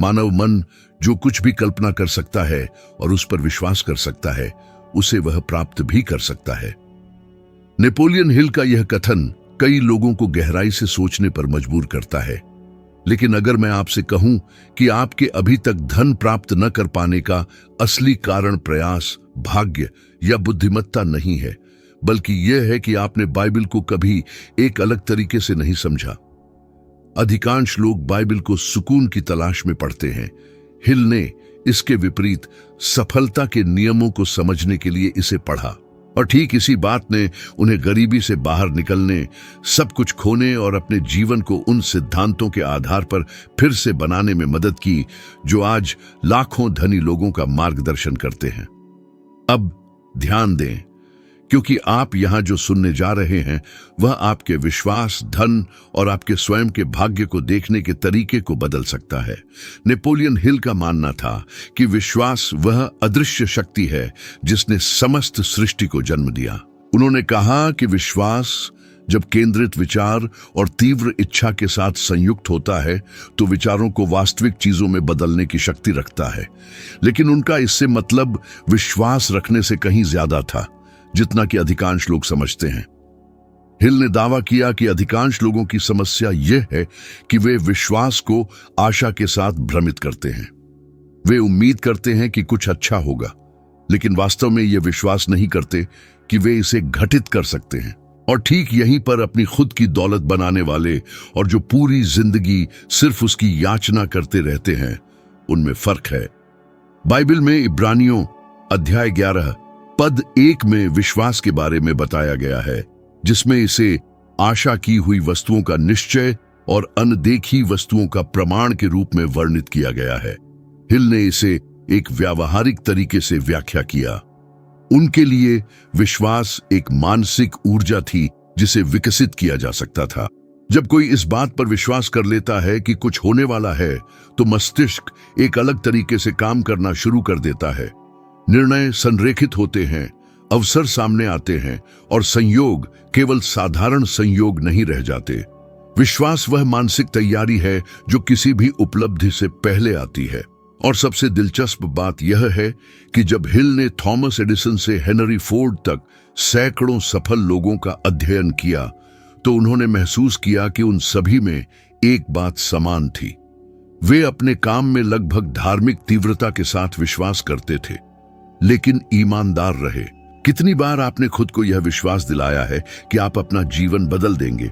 मानव मन जो कुछ भी कल्पना कर सकता है और उस पर विश्वास कर सकता है, उसे वह प्राप्त भी कर सकता है। नेपोलियन हिल का यह कथन कई लोगों को गहराई से सोचने पर मजबूर करता है। लेकिन अगर मैं आपसे कहूं कि आपके अभी तक धन प्राप्त न कर पाने का असली कारण प्रयास, भाग्य या बुद्धिमत्ता नहीं है, बल्कि यह है कि आपने बाइबल को कभी एक अलग तरीके से नहीं समझा। अधिकांश लोग बाइबल को सुकून की तलाश में पढ़ते हैं। हिल ने इसके विपरीत सफलता के नियमों को समझने के लिए इसे पढ़ा, और ठीक इसी बात ने उन्हें गरीबी से बाहर निकलने, सब कुछ खोने और अपने जीवन को उन सिद्धांतों के आधार पर फिर से बनाने में मदद की जो आज लाखों धनी लोगों का मार्गदर्शन करते हैं। अब ध्यान दें, क्योंकि आप यहां जो सुनने जा रहे हैं वह आपके विश्वास, धन और आपके स्वयं के भाग्य को देखने के तरीके को बदल सकता है। नेपोलियन हिल का मानना था कि विश्वास वह अदृश्य शक्ति है जिसने समस्त सृष्टि को जन्म दिया। उन्होंने कहा कि विश्वास जब केंद्रित विचार और तीव्र इच्छा के साथ संयुक्त होता है तो विचारों को वास्तविक चीजों में बदलने की शक्ति रखता है। लेकिन उनका इससे मतलब विश्वास रखने से कहीं ज्यादा था जितना कि अधिकांश लोग समझते हैं। हिल ने दावा किया कि अधिकांश लोगों की समस्या यह है कि वे विश्वास को आशा के साथ भ्रमित करते हैं। वे उम्मीद करते हैं कि कुछ अच्छा होगा, लेकिन वास्तव में ये विश्वास नहीं करते कि वे इसे घटित कर सकते हैं। और ठीक यहीं पर अपनी खुद की दौलत बनाने वाले और जो पूरी जिंदगी सिर्फ उसकी याचना करते रहते हैं, उनमें फर्क है। बाइबल में इब्रानियों अध्याय 11 पद 1 में विश्वास के बारे में बताया गया है, जिसमें इसे आशा की हुई वस्तुओं का निश्चय और अनदेखी वस्तुओं का प्रमाण के रूप में वर्णित किया गया है। हिल ने इसे एक व्यावहारिक तरीके से व्याख्या किया। उनके लिए विश्वास एक मानसिक ऊर्जा थी जिसे विकसित किया जा सकता था। जब कोई इस बात पर विश्वास कर लेता है कि कुछ होने वाला है, तो मस्तिष्क एक अलग तरीके से काम करना शुरू कर देता है। निर्णय संरेखित होते हैं, अवसर सामने आते हैं और संयोग केवल साधारण संयोग नहीं रह जाते। विश्वास वह मानसिक तैयारी है जो किसी भी उपलब्धि से पहले आती है। और सबसे दिलचस्प बात यह है कि जब हिल ने थॉमस एडिसन से हेनरी फोर्ड तक सैकड़ों सफल लोगों का अध्ययन किया, तो उन्होंने महसूस किया कि उन सभी में एक बात समान थी। वे अपने काम में लगभग धार्मिक तीव्रता के साथ विश्वास करते थे, लेकिन ईमानदार रहे। कितनी बार आपने खुद को यह विश्वास दिलाया है कि आप अपना जीवन बदल देंगे,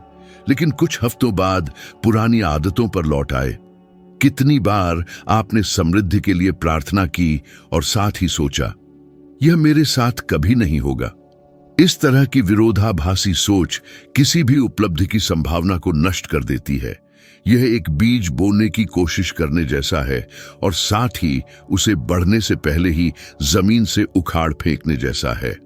लेकिन कुछ हफ्तों बाद पुरानी आदतों पर लौट आए? कितनी बार आपने समृद्धि के लिए प्रार्थना की और साथ ही सोचा, यह मेरे साथ कभी नहीं होगा? इस तरह की विरोधाभासी सोच किसी भी उपलब्धि की संभावना को नष्ट कर देती है। यह एक बीज बोने की कोशिश करने जैसा है और साथ ही उसे बढ़ने से पहले ही जमीन से उखाड़ फेंकने जैसा है।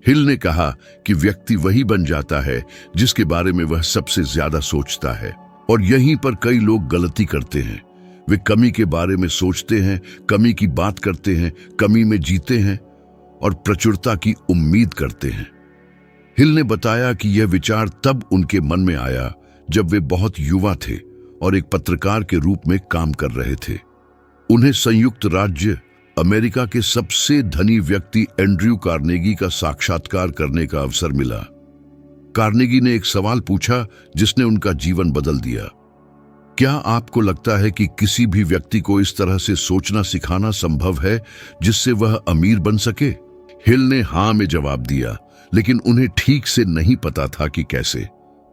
हिल ने कहा कि व्यक्ति वही बन जाता है जिसके बारे में वह सबसे ज्यादा सोचता है, और यहीं पर कई लोग गलती करते हैं। वे कमी के बारे में सोचते हैं, कमी की बात करते हैं, कमी में जीते हैं और प्रचुरता की उम्मीद करते हैं। हिल ने बताया कि यह विचार तब उनके मन में आया जब वे बहुत युवा थे और एक पत्रकार के रूप में काम कर रहे थे। उन्हें संयुक्त राज्य अमेरिका के सबसे धनी व्यक्ति एंड्रयू कार्नेगी का साक्षात्कार करने का अवसर मिला। कार्नेगी ने एक सवाल पूछा जिसने उनका जीवन बदल दिया। क्या आपको लगता है कि किसी भी व्यक्ति को इस तरह से सोचना सिखाना संभव है जिससे वह अमीर बन सके? हिल ने हाँ में जवाब दिया, लेकिन उन्हें ठीक से नहीं पता था कि कैसे।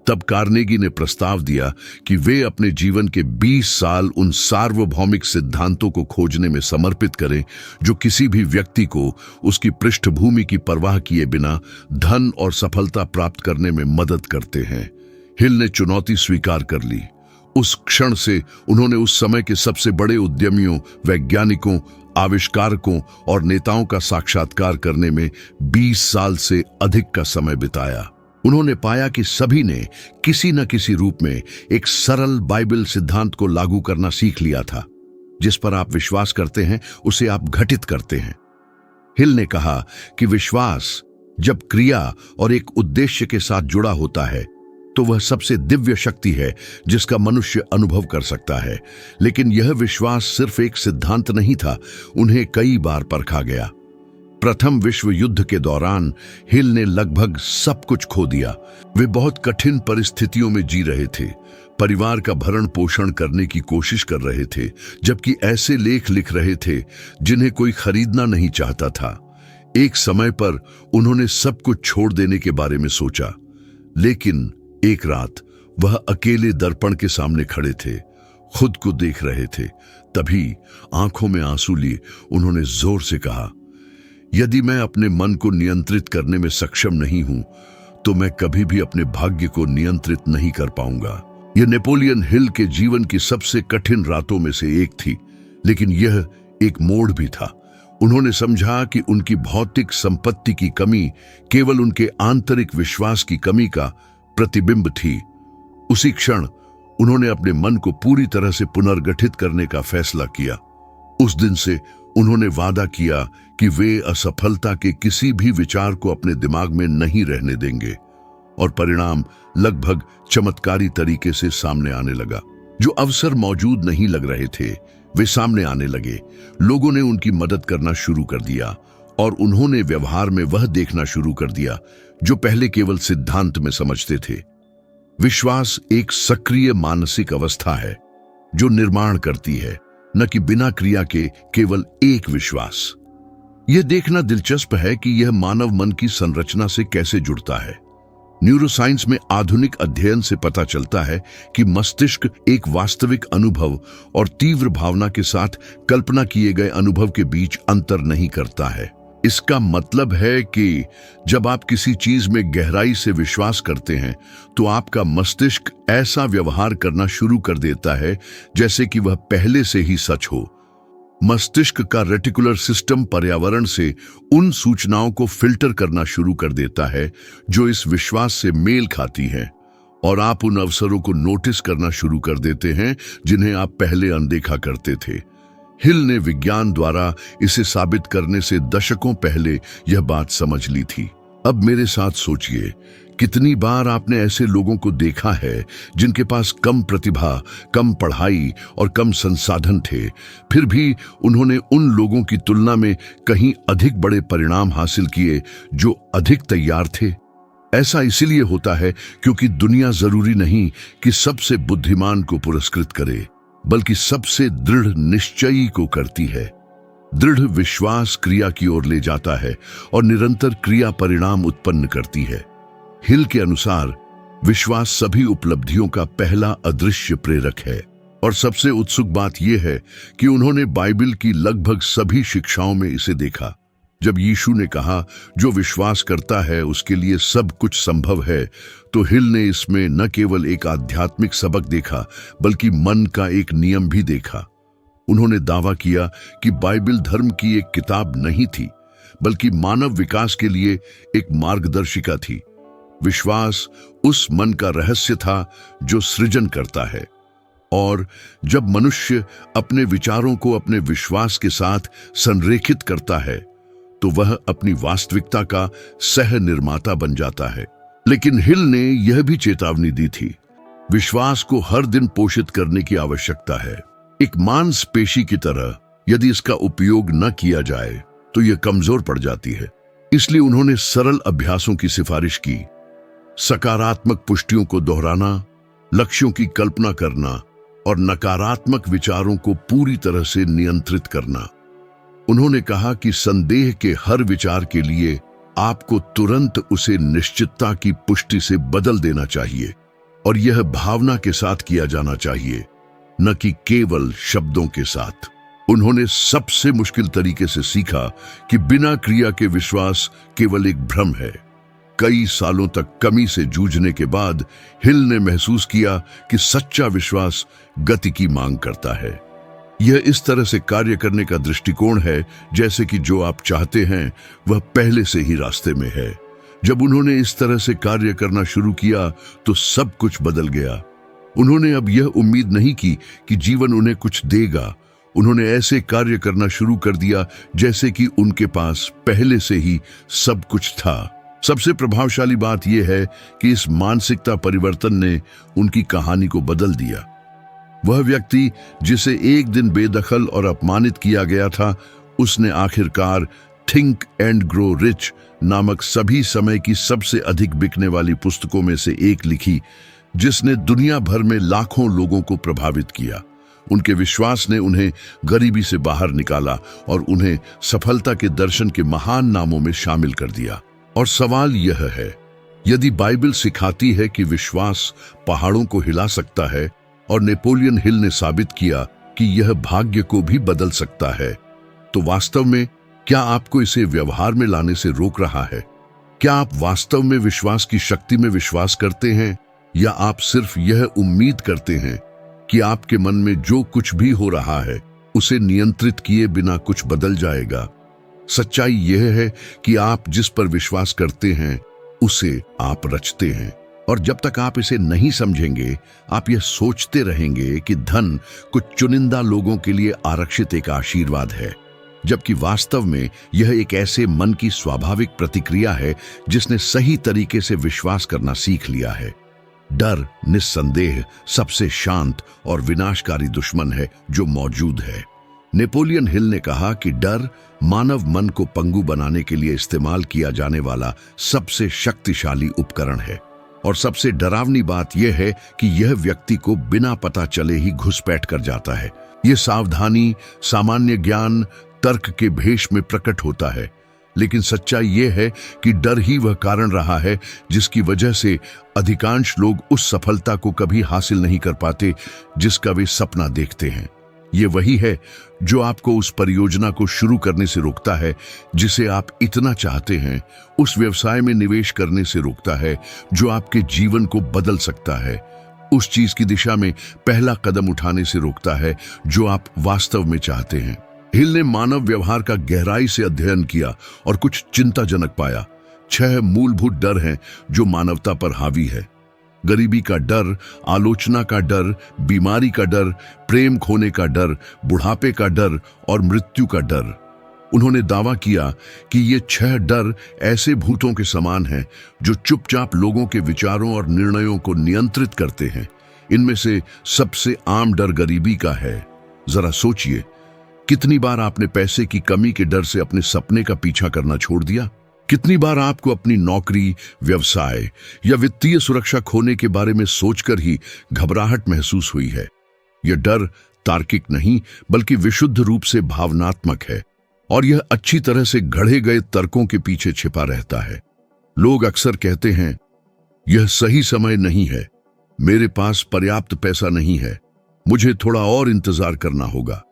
तब कार्नेगी ने प्रस्ताव दिया कि वे अपने जीवन के 20 साल उन सार्वभौमिक सिद्धांतों को खोजने में समर्पित करें जो किसी भी व्यक्ति को उसकी पृष्ठभूमि की परवाह किए बिना धन और सफलता प्राप्त करने में मदद करते हैं। हिल ने चुनौती स्वीकार कर ली। उस क्षण से उन्होंने उस समय के सबसे बड़े उद्यमियों, वैज्ञानिकों, आविष्कारकों और नेताओं का साक्षात्कार करने में 20 साल से अधिक का समय बिताया। उन्होंने पाया कि सभी ने किसी न किसी रूप में एक सरल बाइबल सिद्धांत को लागू करना सीख लिया था। जिस पर आप विश्वास करते हैं उसे आप घटित करते हैं। हिल ने कहा कि विश्वास जब क्रिया और एक उद्देश्य के साथ जुड़ा होता है तो वह सबसे दिव्य शक्ति है जिसका मनुष्य अनुभव कर सकता है। लेकिन यह विश्वास सिर्फ एक सिद्धांत नहीं था, उन्हें कई बार परखा गया। प्रथम विश्व युद्ध के दौरान हिल ने लगभग सब कुछ खो दिया। वे बहुत कठिन परिस्थितियों में जी रहे थे, परिवार का भरण पोषण करने की कोशिश कर रहे थे, जबकि ऐसे लेख लिख रहे थे जिन्हें कोई खरीदना नहीं चाहता था। एक समय पर उन्होंने सब कुछ छोड़ देने के बारे में सोचा, लेकिन एक रात वह अकेले दर्पण के सामने खड़े थे, खुद को देख रहे थे। तभी आंखों में आंसू लिए उन्होंने जोर से कहा, यदि मैं अपने मन को नियंत्रित करने में सक्षम नहीं हूं, तो मैं कभी भी अपने भाग्य को नियंत्रित नहीं कर पाऊंगा। यह नेपोलियन हिल के जीवन की सबसे कठिन रातों में से एक थी, लेकिन यह एक मोड़ भी था। उन्होंने समझा कि उनकी भौतिक संपत्ति की कमी केवल उनके आंतरिक विश्वास की कमी का प्रतिबिंब थी। उसी क्षण उन्होंने अपने मन को पूरी तरह से पुनर्गठित करने का फैसला किया। उस दिन से उन्होंने वादा किया कि वे असफलता के किसी भी विचार को अपने दिमाग में नहीं रहने देंगे, और परिणाम लगभग चमत्कारी तरीके से सामने आने लगा। जो अवसर मौजूद नहीं लग रहे थे, वे सामने आने लगे। लोगों ने उनकी मदद करना शुरू कर दिया, और उन्होंने व्यवहार में वह देखना शुरू कर दिया जो पहले केवल सिद्धांत में समझते थे। विश्वास एक सक्रिय मानसिक अवस्था है जो निर्माण करती है, न कि बिना क्रिया के केवल एक विश्वास। यह देखना दिलचस्प है कि यह मानव मन की संरचना से कैसे जुड़ता है। न्यूरोसाइंस में आधुनिक अध्ययन से पता चलता है कि मस्तिष्क एक वास्तविक अनुभव और तीव्र भावना के साथ कल्पना किए गए अनुभव के बीच अंतर नहीं करता है। इसका मतलब है कि जब आप किसी चीज में गहराई से विश्वास करते हैं, तो आपका मस्तिष्क ऐसा व्यवहार करना शुरू कर देता है जैसे कि वह पहले से ही सच हो। मस्तिष्क का रेटिकुलर सिस्टम पर्यावरण से उन सूचनाओं को फिल्टर करना शुरू कर देता है जो इस विश्वास से मेल खाती हैं, और आप उन अवसरों को नोटिस करना शुरू कर देते हैं जिन्हें आप पहले अनदेखा करते थे। हिल ने विज्ञान द्वारा इसे साबित करने से दशकों पहले यह बात समझ ली थी। अब मेरे साथ सोचिए, कितनी बार आपने ऐसे लोगों को देखा है जिनके पास कम प्रतिभा, कम पढ़ाई और कम संसाधन थे, फिर भी उन्होंने उन लोगों की तुलना में कहीं अधिक बड़े परिणाम हासिल किए जो अधिक तैयार थे। ऐसा इसलिए होता है क्योंकि दुनिया जरूरी नहीं कि सबसे बुद्धिमान को पुरस्कृत करे, बल्कि सबसे दृढ़ निश्चयी को करती है। दृढ़ विश्वास क्रिया की ओर ले जाता है और निरंतर क्रिया परिणाम उत्पन्न करती है। हिल के अनुसार विश्वास सभी उपलब्धियों का पहला अदृश्य प्रेरक है, और सबसे उत्सुक बात यह है कि उन्होंने बाइबल की लगभग सभी शिक्षाओं में इसे देखा। जब यीशु ने कहा, जो विश्वास करता है उसके लिए सब कुछ संभव है, तो हिल ने इसमें न केवल एक आध्यात्मिक सबक देखा, बल्कि मन का एक नियम भी देखा। उन्होंने दावा किया कि बाइबल धर्म की एक किताब नहीं थी, बल्कि मानव विकास के लिए एक मार्गदर्शिका थी। विश्वास उस मन का रहस्य था जो सृजन करता है, और जब मनुष्य अपने विचारों को अपने विश्वास के साथ संरेखित करता है, तो वह अपनी वास्तविकता का सह निर्माता बन जाता है। लेकिन हिल ने यह भी चेतावनी दी थी, विश्वास को हर दिन पोषित करने की आवश्यकता है। एक मांसपेशी की तरह, यदि इसका उपयोग न किया जाए तो यह कमजोर पड़ जाती है। इसलिए उन्होंने सरल अभ्यासों की सिफारिश की, सकारात्मक पुष्टियों को दोहराना, लक्ष्यों की कल्पना करना और नकारात्मक विचारों को पूरी तरह से नियंत्रित करना। उन्होंने कहा कि संदेह के हर विचार के लिए आपको तुरंत उसे निश्चितता की पुष्टि से बदल देना चाहिए, और यह भावना के साथ किया जाना चाहिए, न कि केवल शब्दों के साथ। उन्होंने सबसे मुश्किल तरीके से सीखा कि बिना क्रिया के विश्वास केवल एक भ्रम है। कई सालों तक कमी से जूझने के बाद हिल ने महसूस किया कि सच्चा विश्वास गति की मांग करता है। यह इस तरह से कार्य करने का दृष्टिकोण है जैसे कि जो आप चाहते हैं वह पहले से ही रास्ते में है। जब उन्होंने इस तरह से कार्य करना शुरू किया तो सब कुछ बदल गया। उन्होंने अब यह उम्मीद नहीं की कि जीवन उन्हें कुछ देगा। उन्होंने ऐसे कार्य करना शुरू कर दिया जैसे कि उनके पास पहले से ही सब कुछ था। सबसे प्रभावशाली बात यह है कि इस मानसिकता परिवर्तन ने उनकी कहानी को बदल दिया। वह व्यक्ति जिसे एक दिन बेदखल और अपमानित किया गया था, उसने आखिरकार थिंक एंड ग्रो रिच नामक सभी समय की सबसे अधिक बिकने वाली पुस्तकों में से एक लिखी, जिसने दुनिया भर में लाखों लोगों को प्रभावित किया। उनके विश्वास ने उन्हें गरीबी से बाहर निकाला और उन्हें सफलता के दर्शन के महान नामों में शामिल कर दिया। और सवाल यह है, यदि बाइबल सिखाती है कि विश्वास पहाड़ों को हिला सकता है और नेपोलियन हिल ने साबित किया कि यह भाग्य को भी बदल सकता है, तो वास्तव में क्या आपको इसे व्यवहार में लाने से रोक रहा है? क्या आप वास्तव में विश्वास की शक्ति में विश्वास करते हैं, या आप सिर्फ यह उम्मीद करते हैं कि आपके मन में जो कुछ भी हो रहा है उसे नियंत्रित किए बिना कुछ बदल जाएगा? सच्चाई यह है कि आप जिस पर विश्वास करते हैं उसे आप रचते हैं, और जब तक आप इसे नहीं समझेंगे, आप यह सोचते रहेंगे कि धन कुछ चुनिंदा लोगों के लिए आरक्षित एक आशीर्वाद है, जबकि वास्तव में यह एक ऐसे मन की स्वाभाविक प्रतिक्रिया है जिसने सही तरीके से विश्वास करना सीख लिया है। डर निस्संदेह सबसे शांत और विनाशकारी दुश्मन है जो मौजूद है। नेपोलियन हिल ने कहा कि डर मानव मन को पंगु बनाने के लिए इस्तेमाल किया जाने वाला सबसे शक्तिशाली उपकरण है, और सबसे डरावनी बात यह है कि यह व्यक्ति को बिना पता चले ही घुसपैठ कर जाता है। यह सावधानी सामान्य ज्ञान तर्क के भेष में प्रकट होता है, लेकिन सच्चाई यह है कि डर ही वह कारण रहा है जिसकी वजह से अधिकांश लोग उस सफलता को कभी हासिल नहीं कर पाते जिसका वे सपना देखते हैं। ये वही है जो आपको उस परियोजना को शुरू करने से रोकता है जिसे आप इतना चाहते हैं, उस व्यवसाय में निवेश करने से रोकता है जो आपके जीवन को बदल सकता है, उस चीज की दिशा में पहला कदम उठाने से रोकता है जो आप वास्तव में चाहते हैं। हिल ने मानव व्यवहार का गहराई से अध्ययन किया और कुछ चिंताजनक पाया। 6 मूलभूत डर हैं जो मानवता पर हावी है। गरीबी का डर, आलोचना का डर, बीमारी का डर, प्रेम खोने का डर, बुढ़ापे का डर और मृत्यु का डर। उन्होंने दावा किया कि ये 6 डर ऐसे भूतों के समान हैं जो चुपचाप लोगों के विचारों और निर्णयों को नियंत्रित करते हैं। इनमें से सबसे आम डर गरीबी का है। जरा सोचिए, कितनी बार आपने पैसे की कमी के डर से अपने सपने का पीछा करना छोड़ दिया? कितनी बार आपको अपनी नौकरी, व्यवसाय या वित्तीय सुरक्षा खोने के बारे में सोचकर ही घबराहट महसूस हुई है? यह डर तार्किक नहीं बल्कि विशुद्ध रूप से भावनात्मक है, और यह अच्छी तरह से गढ़े गए तर्कों के पीछे छिपा रहता है। लोग अक्सर कहते हैं, यह सही समय नहीं है, मेरे पास पर्याप्त पैसा नहीं है, मुझे थोड़ा और इंतजार करना होगा।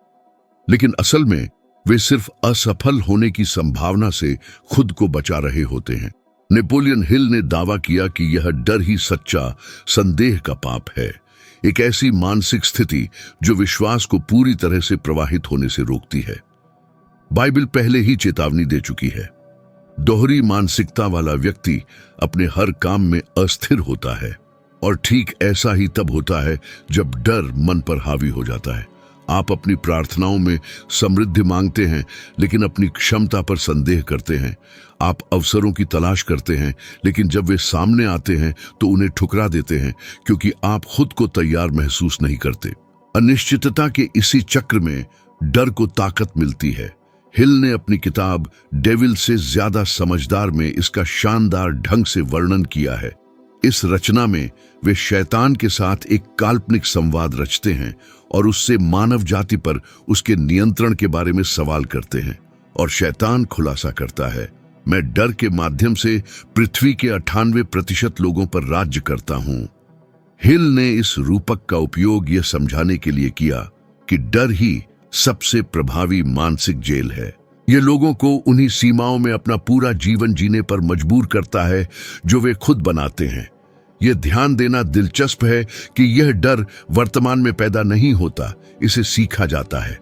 लेकिन असल में वे सिर्फ असफल होने की संभावना से खुद को बचा रहे होते हैं। नेपोलियन हिल ने दावा किया कि यह डर ही सच्चा संदेह का पाप है, एक ऐसी मानसिक स्थिति जो विश्वास को पूरी तरह से प्रवाहित होने से रोकती है। बाइबल पहले ही चेतावनी दे चुकी है। दोहरी मानसिकता वाला व्यक्ति अपने हर काम में अस्थिर होता है, और ठीक ऐसा ही तब होता है जब डर मन पर हावी हो जाता है। आप अपनी प्रार्थनाओं में समृद्धि मांगते हैं लेकिन अपनी क्षमता पर संदेह करते हैं। आप अवसरों की तलाश करते हैं लेकिन जब वे सामने आते हैं तो उन्हें ठुकरा देते हैं क्योंकि आप खुद को तैयार महसूस नहीं करते। अनिश्चितता के इसी चक्र में डर को ताकत मिलती है। हिल ने अपनी किताब डेविल से ज्यादा समझदार में इसका शानदार ढंग से वर्णन किया है। इस रचना में वे शैतान के साथ एक काल्पनिक संवाद रचते हैं और उससे मानव जाति पर उसके नियंत्रण के बारे में सवाल करते हैं, और शैतान खुलासा करता है, मैं डर के माध्यम से पृथ्वी के 98% लोगों पर राज्य करता हूं। हिल ने इस रूपक का उपयोग यह समझाने के लिए किया कि डर ही सबसे प्रभावी मानसिक जेल है। यह लोगों को उन्हीं सीमाओं में अपना पूरा जीवन जीने पर मजबूर करता है जो वे खुद बनाते हैं। यह ध्यान देना दिलचस्प है कि यह डर वर्तमान में पैदा नहीं होता, इसे सीखा जाता है।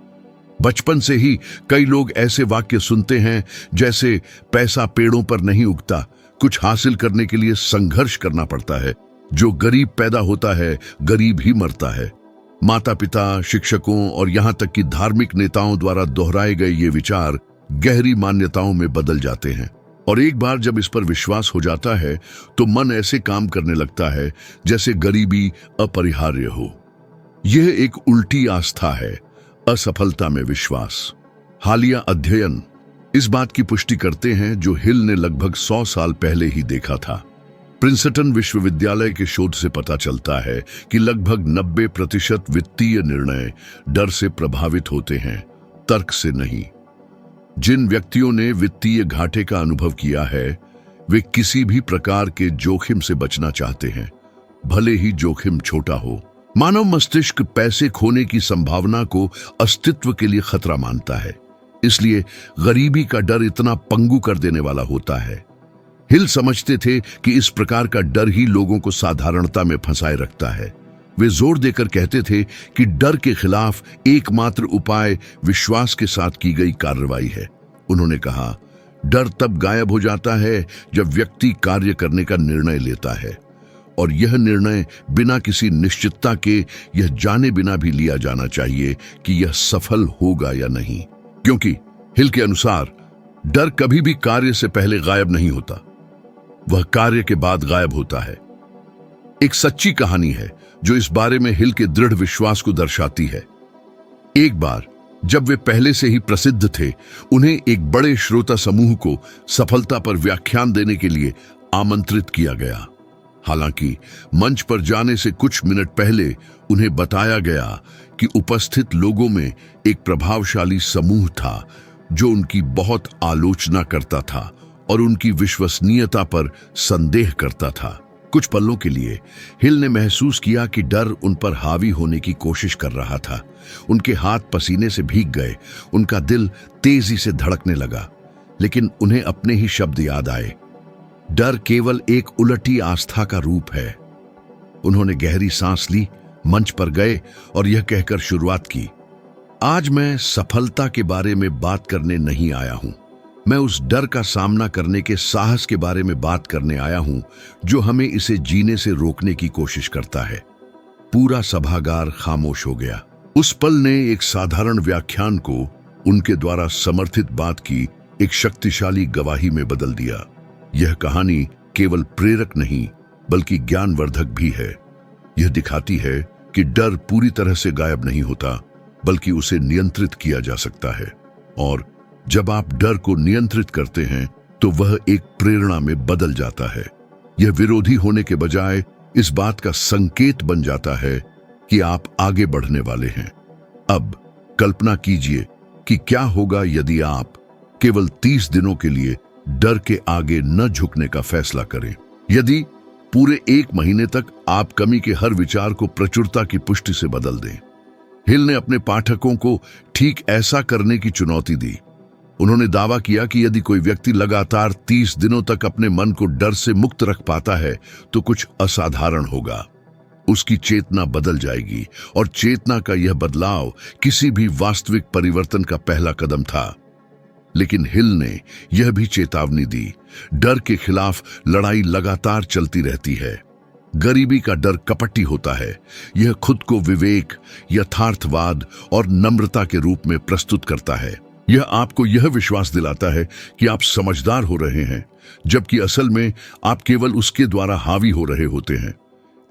बचपन से ही कई लोग ऐसे वाक्य सुनते हैं जैसे पैसा पेड़ों पर नहीं उगता, कुछ हासिल करने के लिए संघर्ष करना पड़ता है, जो गरीब पैदा होता है गरीब ही मरता है। माता पिता, शिक्षकों और यहां तक कि धार्मिक नेताओं द्वारा दोहराए गए ये विचार गहरी मान्यताओं में बदल जाते हैं। और एक बार जब इस पर विश्वास हो जाता है तो मन ऐसे काम करने लगता है जैसे गरीबी अपरिहार्य हो। यह एक उल्टी आस्था है, असफलता में विश्वास। हालिया अध्ययन इस बात की पुष्टि करते हैं जो हिल ने लगभग 100 साल पहले ही देखा था। प्रिंसटन विश्वविद्यालय के शोध से पता चलता है कि लगभग 90% वित्तीय निर्णय डर से प्रभावित होते हैं, तर्क से नहीं। जिन व्यक्तियों ने वित्तीय घाटे का अनुभव किया है वे किसी भी प्रकार के जोखिम से बचना चाहते हैं, भले ही जोखिम छोटा हो। मानव मस्तिष्क पैसे खोने की संभावना को अस्तित्व के लिए खतरा मानता है, इसलिए गरीबी का डर इतना पंगु कर देने वाला होता है। हिल समझते थे कि इस प्रकार का डर ही लोगों को साधारणता में फंसाए रखता है। वे जोर देकर कहते थे कि डर के खिलाफ एकमात्र उपाय विश्वास के साथ की गई कार्रवाई है। उन्होंने कहा, डर तब गायब हो जाता है जब व्यक्ति कार्य करने का निर्णय लेता है, और यह निर्णय बिना किसी निश्चितता के यह जाने बिना भी लिया जाना चाहिए कि यह सफल होगा या नहीं। क्योंकि हिल के अनुसार डर कभी भी कार्य से पहले गायब नहीं होता, वह कार्य के बाद गायब होता है। एक सच्ची कहानी है जो इस बारे में हिल के दृढ़ विश्वास को दर्शाती है। एक बार जब वे पहले से ही प्रसिद्ध थे, उन्हें एक बड़े श्रोता समूह को सफलता पर व्याख्यान देने के लिए आमंत्रित किया गया। हालांकि मंच पर जाने से कुछ मिनट पहले उन्हें बताया गया कि उपस्थित लोगों में एक प्रभावशाली समूह था जो उनकी बहुत आलोचना करता था और उनकी विश्वसनीयता पर संदेह करता था। कुछ पलों के लिए हिल ने महसूस किया कि डर उन पर हावी होने की कोशिश कर रहा था। उनके हाथ पसीने से भीग गए, उनका दिल तेजी से धड़कने लगा, लेकिन उन्हें अपने ही शब्द याद आए, डर केवल एक उलटी आस्था का रूप है। उन्होंने गहरी सांस ली, मंच पर गए और यह कहकर शुरुआत की, आज मैं सफलता के बारे में बात करने नहीं आया हूं, मैं उस डर का सामना करने के साहस के बारे में बात करने आया हूं जो हमें इसे जीने से रोकने की कोशिश करता है। पूरा सभागार खामोश हो गया। उस पल ने एक साधारण व्याख्यान को उनके द्वारा समर्थित बात की एक शक्तिशाली गवाही में बदल दिया। यह कहानी केवल प्रेरक नहीं बल्कि ज्ञानवर्धक भी है। यह दिखाती है कि डर पूरी तरह से गायब नहीं होता, बल्कि उसे नियंत्रित किया जा सकता है, और जब आप डर को नियंत्रित करते हैं तो वह एक प्रेरणा में बदल जाता है। यह विरोधी होने के बजाय इस बात का संकेत बन जाता है कि आप आगे बढ़ने वाले हैं। अब कल्पना कीजिए कि क्या होगा यदि आप केवल 30 दिनों के लिए डर के आगे न झुकने का फैसला करें। यदि पूरे 1 महीने तक आप कमी के हर विचार को प्रचुरता की पुष्टि से बदल दें। हिल ने अपने पाठकों को ठीक ऐसा करने की चुनौती दी। उन्होंने दावा किया कि यदि कोई व्यक्ति लगातार 30 दिनों तक अपने मन को डर से मुक्त रख पाता है तो कुछ असाधारण होगा। उसकी चेतना बदल जाएगी, और चेतना का यह बदलाव किसी भी वास्तविक परिवर्तन का पहला कदम था। लेकिन हिल ने यह भी चेतावनी दी, डर के खिलाफ लड़ाई लगातार चलती रहती है। गरीबी का डर कपटी होता है। यह खुद को विवेक, यथार्थवाद और नम्रता के रूप में प्रस्तुत करता है। यह आपको यह विश्वास दिलाता है कि आप समझदार हो रहे हैं, जबकि असल में आप केवल उसके द्वारा हावी हो रहे होते हैं।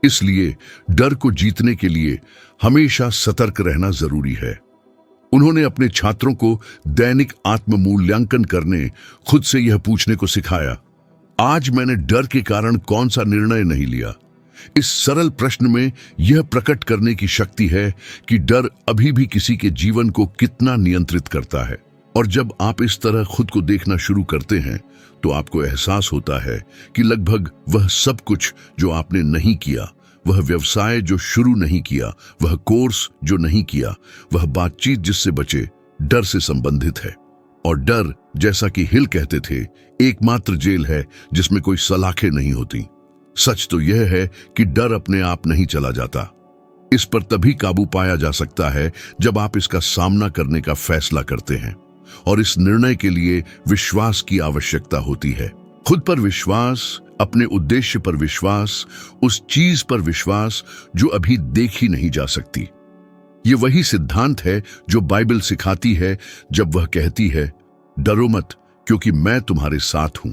इसलिए डर को जीतने के लिए हमेशा सतर्क रहना जरूरी है। उन्होंने अपने छात्रों को दैनिक आत्म मूल्यांकन करने, खुद से यह पूछने को सिखाया, आज मैंने डर के कारण कौन सा निर्णय नहीं लिया। इस सरल प्रश्न में यह प्रकट करने की शक्ति है कि डर अभी भी किसी के जीवन को कितना नियंत्रित करता है। और जब आप इस तरह खुद को देखना शुरू करते हैं तो आपको एहसास होता है कि लगभग वह सब कुछ जो आपने नहीं किया, वह व्यवसाय जो शुरू नहीं किया, वह कोर्स जो नहीं किया, वह बातचीत जिससे बचे, डर से संबंधित है। और डर, जैसा कि हिल कहते थे, एकमात्र जेल है जिसमें कोई सलाखें नहीं होती। सच तो यह है कि डर अपने आप नहीं चला जाता। इस पर तभी काबू पाया जा सकता है जब आप इसका सामना करने का फैसला करते हैं, और इस निर्णय के लिए विश्वास की आवश्यकता होती है। खुद पर विश्वास, अपने उद्देश्य पर विश्वास, उस चीज पर विश्वास जो अभी देखी नहीं जा सकती। ये वही सिद्धांत है जो बाइबल सिखाती है जब वह कहती है, डरो मत क्योंकि मैं तुम्हारे साथ हूं।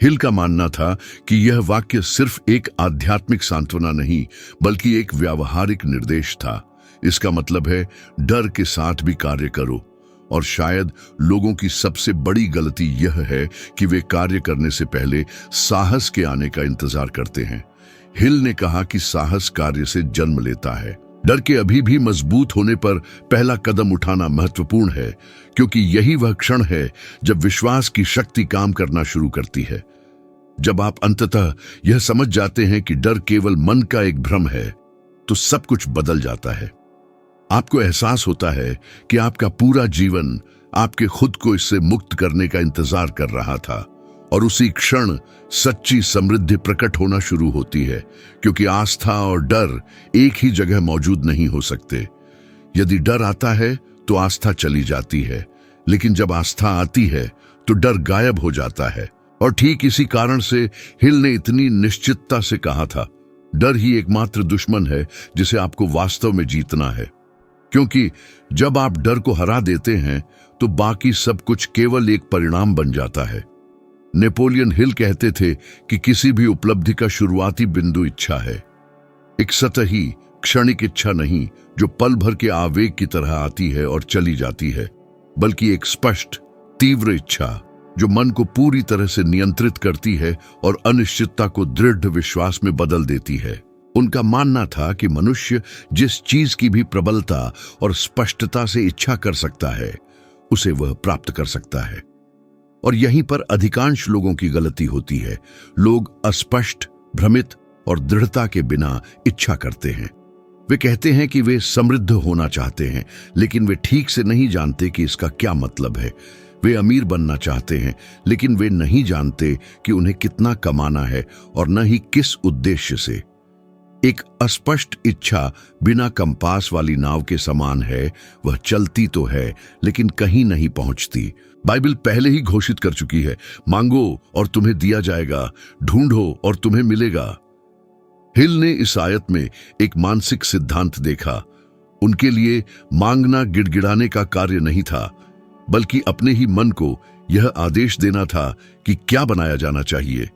हिल का मानना था कि यह वाक्य सिर्फ एक आध्यात्मिक सांत्वना नहीं, बल्कि एक व्यावहारिक निर्देश था। इसका मतलब है, डर के साथ भी कार्य करो। और शायद लोगों की सबसे बड़ी गलती यह है कि वे कार्य करने से पहले साहस के आने का इंतजार करते हैं। हिल ने कहा कि साहस कार्य से जन्म लेता है। डर के अभी भी मजबूत होने पर पहला कदम उठाना महत्वपूर्ण है, क्योंकि यही वह क्षण है जब विश्वास की शक्ति काम करना शुरू करती है। जब आप अंततः यह समझ जाते हैं कि डर केवल मन का एक भ्रम है, तो सब कुछ बदल जाता है। आपको एहसास होता है कि आपका पूरा जीवन आपके खुद को इससे मुक्त करने का इंतजार कर रहा था, और उसी क्षण सच्ची समृद्धि प्रकट होना शुरू होती है, क्योंकि आस्था और डर एक ही जगह मौजूद नहीं हो सकते। यदि डर आता है तो आस्था चली जाती है, लेकिन जब आस्था आती है तो डर गायब हो जाता है। और ठीक इसी कारण से हिल ने इतनी निश्चितता से कहा था, डर ही एकमात्र दुश्मन है जिसे आपको वास्तव में जीतना है। क्योंकि जब आप डर को हरा देते हैं तो बाकी सब कुछ केवल एक परिणाम बन जाता है। नेपोलियन हिल कहते थे कि किसी भी उपलब्धि का शुरुआती बिंदु इच्छा है। एक सतही क्षणिक इच्छा नहीं जो पल भर के आवेग की तरह आती है और चली जाती है, बल्कि एक स्पष्ट तीव्र इच्छा जो मन को पूरी तरह से नियंत्रित करती है और अनिश्चितता को दृढ़ विश्वास में बदल देती है। उनका मानना था कि मनुष्य जिस चीज की भी प्रबलता और स्पष्टता से इच्छा कर सकता है, उसे वह प्राप्त कर सकता है। और यहीं पर अधिकांश लोगों की गलती होती है। लोग अस्पष्ट, भ्रमित और दृढ़ता के बिना इच्छा करते हैं। वे कहते हैं कि वे समृद्ध होना चाहते हैं, लेकिन वे ठीक से नहीं जानते कि इसका क्या मतलब है। वे अमीर बनना चाहते हैं, लेकिन वे नहीं जानते कि उन्हें कितना कमाना है और न ही किस उद्देश्य से। एक अस्पष्ट इच्छा बिना कंपास वाली नाव के समान है। वह चलती तो है, लेकिन कहीं नहीं पहुंचती। बाइबल पहले ही घोषित कर चुकी है, मांगो और तुम्हें दिया जाएगा, ढूंढो और तुम्हें मिलेगा। हिल ने इस आयत में एक मानसिक सिद्धांत देखा। उनके लिए मांगना गिड़गिड़ाने का कार्य नहीं था, बल्कि अपने ही मन को यह आदेश देना था कि क्या बनाया जाना चाहिए।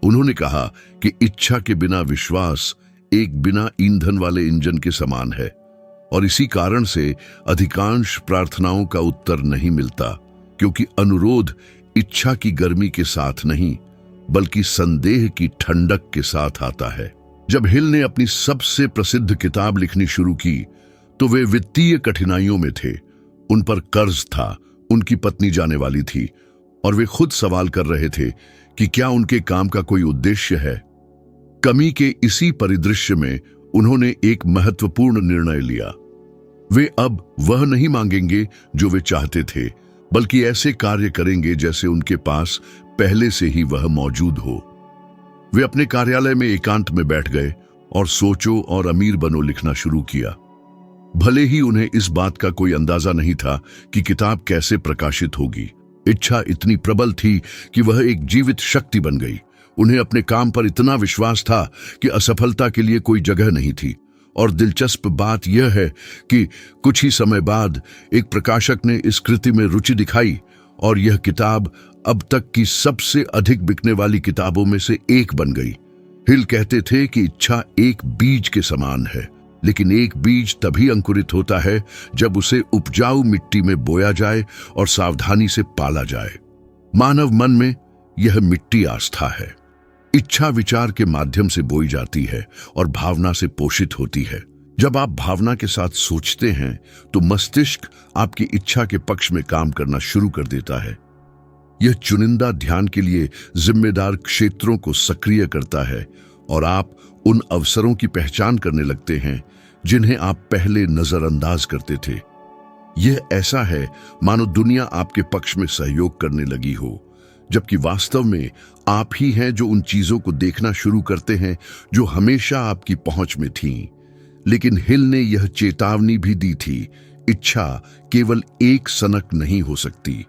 उन्होंने कहा कि इच्छा के बिना विश्वास एक बिना ईंधन वाले इंजन के समान है, और इसी कारण से अधिकांश प्रार्थनाओं का उत्तर नहीं मिलता, क्योंकि अनुरोध इच्छा की गर्मी के साथ नहीं, बल्कि संदेह की ठंडक के साथ आता है। जब हिल ने अपनी सबसे प्रसिद्ध किताब लिखनी शुरू की, तो वे वित्तीय कठिनाइयों में थे। उन पर कर्ज था, उनकी पत्नी जाने वाली थी, और वे खुद सवाल कर रहे थे कि क्या उनके काम का कोई उद्देश्य है। कमी के इसी परिदृश्य में उन्होंने एक महत्वपूर्ण निर्णय लिया। वे अब वह नहीं मांगेंगे जो वे चाहते थे, बल्कि ऐसे कार्य करेंगे जैसे उनके पास पहले से ही वह मौजूद हो। वे अपने कार्यालय में एकांत में बैठ गए और सोचो और अमीर बनो लिखना शुरू किया। भले ही उन्हें इस बात का कोई अंदाजा नहीं था कि किताब कैसे प्रकाशित होगी। इच्छा इतनी प्रबल थी कि वह एक जीवित शक्ति बन गई। उन्हें अपने काम पर इतना विश्वास था कि असफलता के लिए कोई जगह नहीं थी। और दिलचस्प बात यह है कि कुछ ही समय बाद एक प्रकाशक ने इस कृति में रुचि दिखाई, और यह किताब अब तक की सबसे अधिक बिकने वाली किताबों में से एक बन गई। हिल कहते थे कि इच्छा एक बीज के समान है, लेकिन एक बीज तभी अंकुरित होता है जब उसे उपजाऊ मिट्टी में बोया जाए और सावधानी से पाला जाए। मानव मन में यह मिट्टी आस्था है। इच्छा विचार के माध्यम से बोई जाती है और भावना से पोषित होती है। जब आप भावना के साथ सोचते हैं तो मस्तिष्क आपकी इच्छा के पक्ष में काम करना शुरू कर देता है। यह चुनिंदा ध्यान के लिए जिम्मेदार क्षेत्रों को सक्रिय करता है, और आप उन अवसरों की पहचान करने लगते हैं जिन्हें आप पहले नजरअंदाज करते थे। यह ऐसा है मानो दुनिया आपके पक्ष में सहयोग करने लगी हो, जबकि वास्तव में आप ही हैं जो उन चीजों को देखना शुरू करते हैं जो हमेशा आपकी पहुंच में थीं। लेकिन हिल ने यह चेतावनी भी दी थी, इच्छा केवल एक सनक नहीं हो सकती,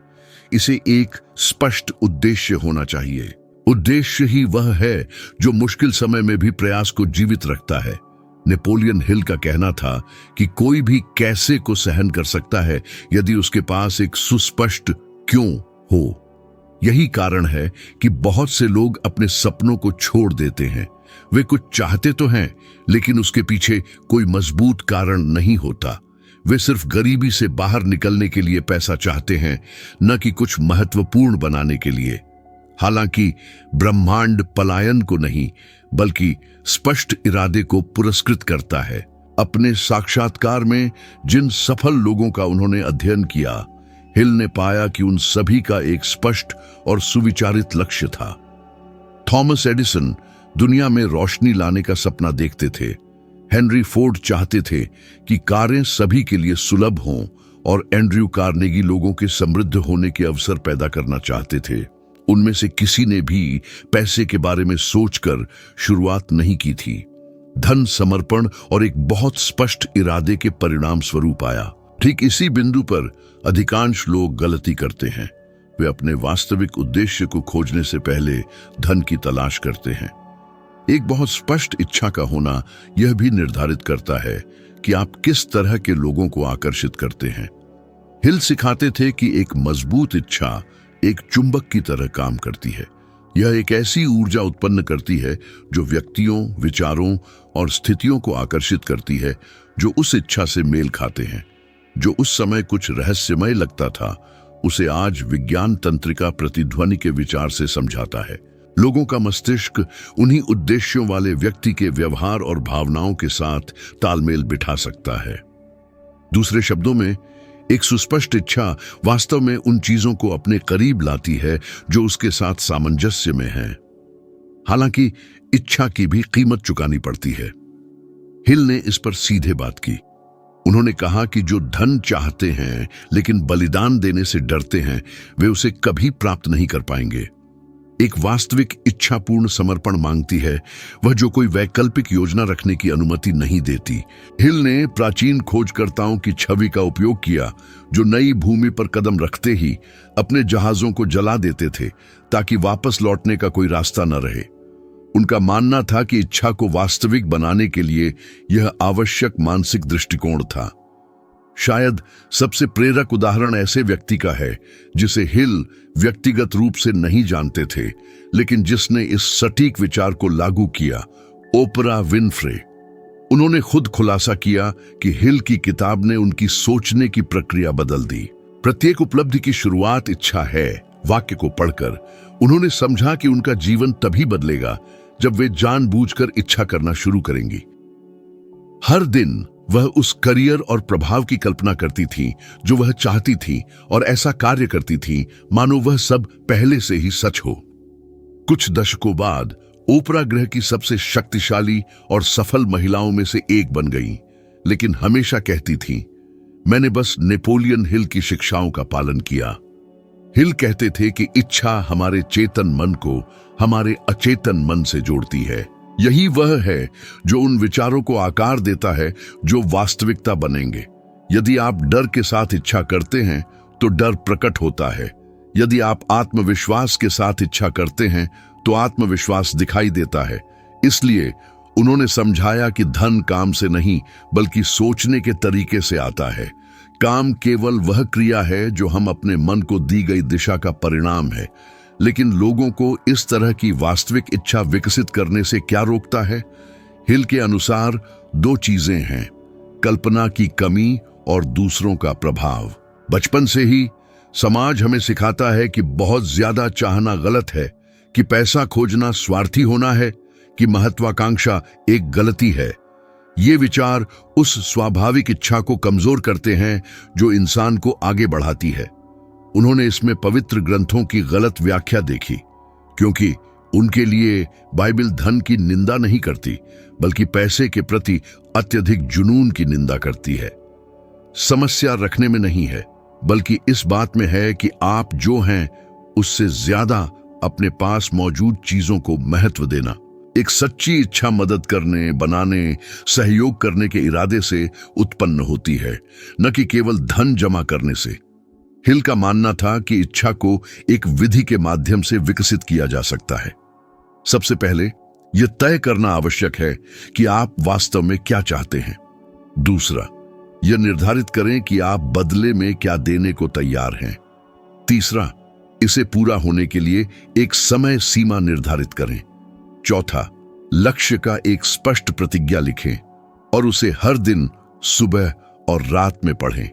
इसे एक स्पष्ट उद्देश्य होना चाहिए। उद्देश्य ही वह है जो मुश्किल समय में भी प्रयास को जीवित रखता है। नेपोलियन हिल का कहना था कि कोई भी कैसे को सहन कर सकता है यदि उसके पास एक सुस्पष्ट क्यों हो। यही कारण है कि बहुत से लोग अपने सपनों को छोड़ देते हैं। वे कुछ चाहते तो हैं, लेकिन उसके पीछे कोई मजबूत कारण नहीं होता। वे सिर्फ गरीबी से बाहर निकलने के लिए पैसा चाहते हैं, न कि कुछ महत्वपूर्ण बनाने के लिए। हालांकि ब्रह्मांड पलायन को नहीं, बल्कि स्पष्ट इरादे को पुरस्कृत करता है। अपने साक्षात्कार में जिन सफल लोगों का उन्होंने अध्ययन किया, हिल ने पाया कि उन सभी का एक स्पष्ट और सुविचारित लक्ष्य था। थॉमस एडिसन दुनिया में रोशनी लाने का सपना देखते थे। हेनरी फोर्ड चाहते थे कि कारें सभी के लिए सुलभ हों, और एंड्रयू कार्नेगी लोगों के समृद्ध होने के अवसर पैदा करना चाहते थे। उनमें से किसी ने भी पैसे के बारे में सोचकर शुरुआत नहीं की थी। धन समर्पण और एक बहुत स्पष्ट इरादे के परिणाम स्वरूप आया। ठीक इसी बिंदु पर अधिकांश लोग गलती करते हैं। वे अपने वास्तविक उद्देश्य को खोजने से पहले धन की तलाश करते हैं। एक बहुत स्पष्ट इच्छा का होना यह भी निर्धारित करता है कि आप किस तरह के लोगों को आकर्षित करते हैं। हिल सिखाते थे कि एक मजबूत इच्छा एक चुंबक की तरह काम करती है। यह एक ऐसी ऊर्जा उत्पन्न करती है जो व्यक्तियों, विचारों और स्थितियों को आकर्षित करती है जो उस इच्छा से मेल खाते हैं। जो उस समय कुछ रहस्यमय लगता था, उसे आज विज्ञान तंत्रिका प्रतिध्वनि के विचार से समझाता है। लोगों का मस्तिष्क उन्हीं उद्देश्यों वाले व्यक्ति के व्यवहार और भावनाओं के साथ तालमेल बिठा सकता है। दूसरे शब्दों में, एक सुस्पष्ट इच्छा वास्तव में उन चीजों को अपने करीब लाती है जो उसके साथ सामंजस्य में है। हालांकि इच्छा की भी कीमत चुकानी पड़ती है। हिल ने इस पर सीधे बात की। उन्होंने कहा कि जो धन चाहते हैं लेकिन बलिदान देने से डरते हैं, वे उसे कभी प्राप्त नहीं कर पाएंगे। एक वास्तविक इच्छापूर्ण समर्पण मांगती है वह जो कोई वैकल्पिक योजना रखने की अनुमति नहीं देती। हिल ने प्राचीन खोजकर्ताओं की छवि का उपयोग किया जो नई भूमि पर कदम रखते ही अपने जहाजों को जला देते थे ताकि वापस लौटने का कोई रास्ता न रहे। उनका मानना था कि इच्छा को वास्तविक बनाने के लिए यह आवश्यक मानसिक दृष्टिकोण था। शायद सबसे प्रेरक उदाहरण ऐसे व्यक्ति का है जिसे हिल व्यक्तिगत रूप से नहीं जानते थे, लेकिन जिसने इस सटीक विचार को लागू किया, ओपरा विनफ्रे। उन्होंने खुद खुलासा किया कि हिल की किताब ने उनकी सोचने की प्रक्रिया बदल दी। प्रत्येक उपलब्धि की शुरुआत इच्छा है वाक्य को पढ़कर उन्होंने समझा कि उनका जीवन तभी बदलेगा जब वे जानबूझकर इच्छा करना शुरू करेंगी। हर दिन वह उस करियर और प्रभाव की कल्पना करती थी जो वह चाहती थी और ऐसा कार्य करती थी मानो वह सब पहले से ही सच हो। कुछ दशकों बाद ओपरा ग्रह की सबसे शक्तिशाली और सफल महिलाओं में से एक बन गई, लेकिन हमेशा कहती थी, मैंने बस नेपोलियन हिल की शिक्षाओं का पालन किया। हिल कहते थे कि इच्छा हमारे चेतन मन को हमारे अचेतन मन से जोड़ती है। यही वह है जो उन विचारों को आकार देता है जो वास्तविकता बनेंगे। यदि आप डर के साथ इच्छा करते हैं तो डर प्रकट होता है। यदि आप आत्मविश्वास के साथ इच्छा करते हैं तो आत्मविश्वास दिखाई देता है। इसलिए उन्होंने समझाया कि धन काम से नहीं बल्कि सोचने के तरीके से आता है। काम केवल वह क्रिया है जो हम अपने मन को दी गई दिशा का परिणाम है। लेकिन लोगों को इस तरह की वास्तविक इच्छा विकसित करने से क्या रोकता है? हिल के अनुसार दो चीजें हैं, कल्पना की कमी और दूसरों का प्रभाव। बचपन से ही समाज हमें सिखाता है कि बहुत ज्यादा चाहना गलत है, कि पैसा खोजना स्वार्थी होना है, कि महत्वाकांक्षा एक गलती है। ये विचार उस स्वाभाविक इच्छा को कमजोर करते हैं जो इंसान को आगे बढ़ाती है। उन्होंने इसमें पवित्र ग्रंथों की गलत व्याख्या देखी, क्योंकि उनके लिए बाइबल धन की निंदा नहीं करती बल्कि पैसे के प्रति अत्यधिक जुनून की निंदा करती है। समस्या रखने में नहीं है बल्कि इस बात में है कि आप जो हैं उससे ज्यादा अपने पास मौजूद चीजों को महत्व देना। एक सच्ची इच्छा मदद करने, बनाने, सहयोग करने के इरादे से उत्पन्न होती है, न कि केवल धन जमा करने से। हिल का मानना था कि इच्छा को एक विधि के माध्यम से विकसित किया जा सकता है। सबसे पहले यह तय करना आवश्यक है कि आप वास्तव में क्या चाहते हैं। दूसरा, यह निर्धारित करें कि आप बदले में क्या देने को तैयार हैं। तीसरा, इसे पूरा होने के लिए एक समय सीमा निर्धारित करें। चौथा, लक्ष्य का एक स्पष्ट प्रतिज्ञा लिखें और उसे हर दिन सुबह और रात में पढ़ें।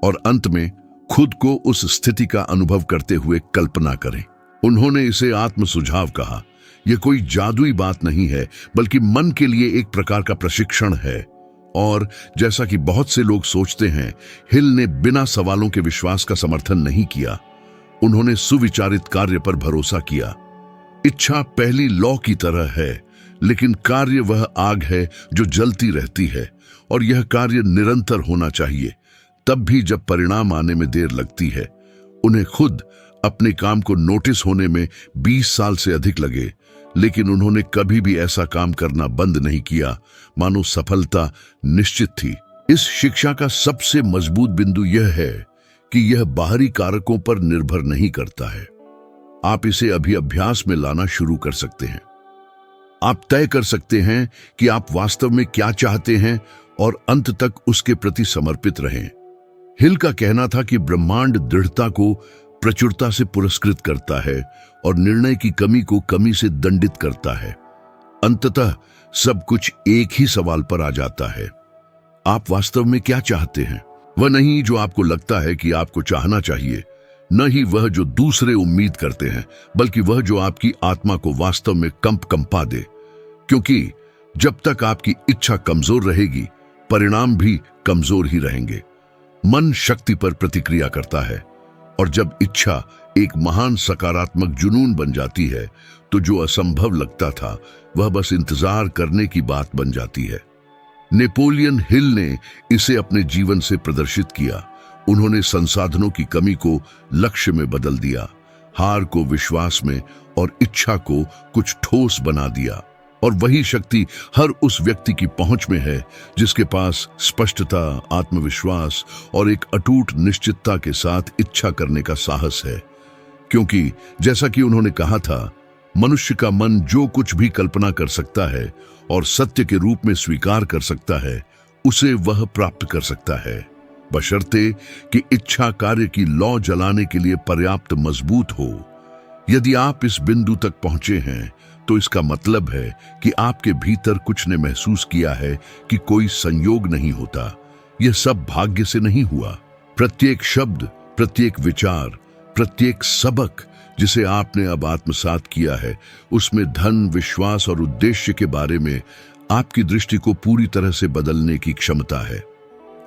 और अंत में खुद को उस स्थिति का अनुभव करते हुए कल्पना करें। उन्होंने इसे आत्म सुझाव कहा। यह कोई जादुई बात नहीं है, बल्कि मन के लिए एक प्रकार का प्रशिक्षण है। और जैसा कि बहुत से लोग सोचते हैं, हिल ने बिना सवालों के विश्वास का समर्थन नहीं किया। उन्होंने सुविचारित कार्य पर भरोसा किया। इच्छा पहली लौ की तरह है, लेकिन कार्य वह आग है जो जलती रहती है, और यह कार्य निरंतर होना चाहिए। तब भी जब परिणाम आने में देर लगती है। उन्हें खुद अपने काम को नोटिस होने में 20 साल से अधिक लगे, लेकिन उन्होंने कभी भी ऐसा काम करना बंद नहीं किया, मानो सफलता निश्चित थी। इस शिक्षा का सबसे मजबूत बिंदु यह है कि यह बाहरी कारकों पर निर्भर नहीं करता है। आप इसे अभी अभ्यास में लाना शुरू कर सकते हैं। आप तय कर सकते हैं कि आप वास्तव में क्या चाहते हैं और अंत तक उसके प्रति समर्पित रहें। हिल का कहना था कि ब्रह्मांड दृढ़ता को प्रचुरता से पुरस्कृत करता है और निर्णय की कमी को कमी से दंडित करता है। अंततः सब कुछ एक ही सवाल पर आ जाता है, आप वास्तव में क्या चाहते हैं? वह नहीं जो आपको लगता है कि आपको चाहना चाहिए, न ही वह जो दूसरे उम्मीद करते हैं, बल्कि वह जो आपकी आत्मा को वास्तव में कंपा दे। क्योंकि जब तक आपकी इच्छा कमजोर रहेगी, परिणाम भी कमजोर ही रहेंगे। मन शक्ति पर प्रतिक्रिया करता है, और जब इच्छा एक महान सकारात्मक जुनून बन जाती है, तो जो असंभव लगता था वह बस इंतजार करने की बात बन जाती है। नेपोलियन हिल ने इसे अपने जीवन से प्रदर्शित किया। उन्होंने संसाधनों की कमी को लक्ष्य में बदल दिया, हार को विश्वास में और इच्छा को कुछ ठोस बना दिया। और वही शक्ति हर उस व्यक्ति की पहुंच में है जिसके पास स्पष्टता, आत्मविश्वास और एक अटूट निश्चितता के साथ इच्छा करने का साहस है। क्योंकि जैसा कि उन्होंने कहा था, मनुष्य का मन जो कुछ भी कल्पना कर सकता है और सत्य के रूप में स्वीकार कर सकता है, उसे वह प्राप्त कर सकता है, बशर्ते कि इच्छा कार्य की लौ जलाने के लिए पर्याप्त मजबूत हो। यदि आप इस बिंदु तक पहुंचे हैं, तो इसका मतलब है कि आपके भीतर कुछ ने महसूस किया है कि कोई संयोग नहीं होता। यह सब भाग्य से नहीं हुआ। प्रत्येक शब्द, प्रत्येक विचार, प्रत्येक सबक जिसे आपने अब आत्मसात किया है, उसमें धन, विश्वास और उद्देश्य के बारे में आपकी दृष्टि को पूरी तरह से बदलने की क्षमता है।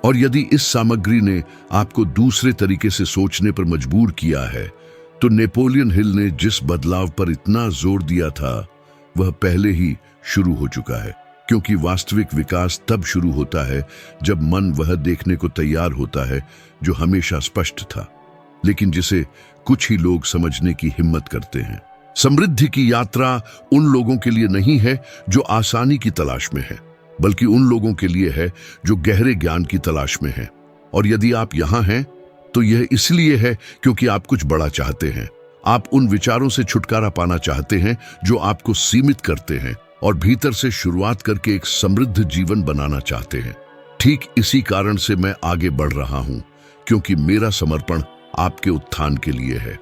और यदि इस सामग्री ने आपको दूसरे तरीके से सोचने पर मजबूर किया है, तो नेपोलियन हिल ने जिस बदलाव पर इतना जोर दिया था, वह पहले ही शुरू हो चुका है। क्योंकि वास्तविक विकास तब शुरू होता है जब मन वह देखने को तैयार होता है जो हमेशा स्पष्ट था, लेकिन जिसे कुछ ही लोग समझने की हिम्मत करते हैं। समृद्धि की यात्रा उन लोगों के लिए नहीं है जो आसानी की तलाश में है, बल्कि उन लोगों के लिए है जो गहरे ज्ञान की तलाश में है। और यदि आप यहाँ हैं, तो यह इसलिए है क्योंकि आप कुछ बड़ा चाहते हैं। आप उन विचारों से छुटकारा पाना चाहते हैं जो आपको सीमित करते हैं, और भीतर से शुरुआत करके एक समृद्ध जीवन बनाना चाहते हैं। ठीक इसी कारण से मैं आगे बढ़ रहा हूं, क्योंकि मेरा समर्पण आपके उत्थान के लिए है।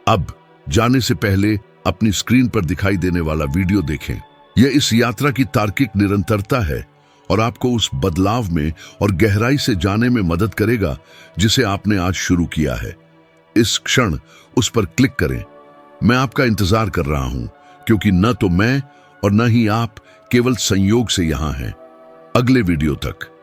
अब जाने से पहले अपनी स्क्रीन पर दिखाई देने वाला वीडियो देखें। यह इस यात्रा की तार्किक निरंतरता है और आपको उस बदलाव में और गहराई से जाने में मदद करेगा जिसे आपने आज शुरू किया है। इस क्षण उस पर क्लिक करें। मैं आपका इंतजार कर रहा हूं, क्योंकि न तो मैं और न ही आप केवल संयोग से यहां हैं। अगले वीडियो तक।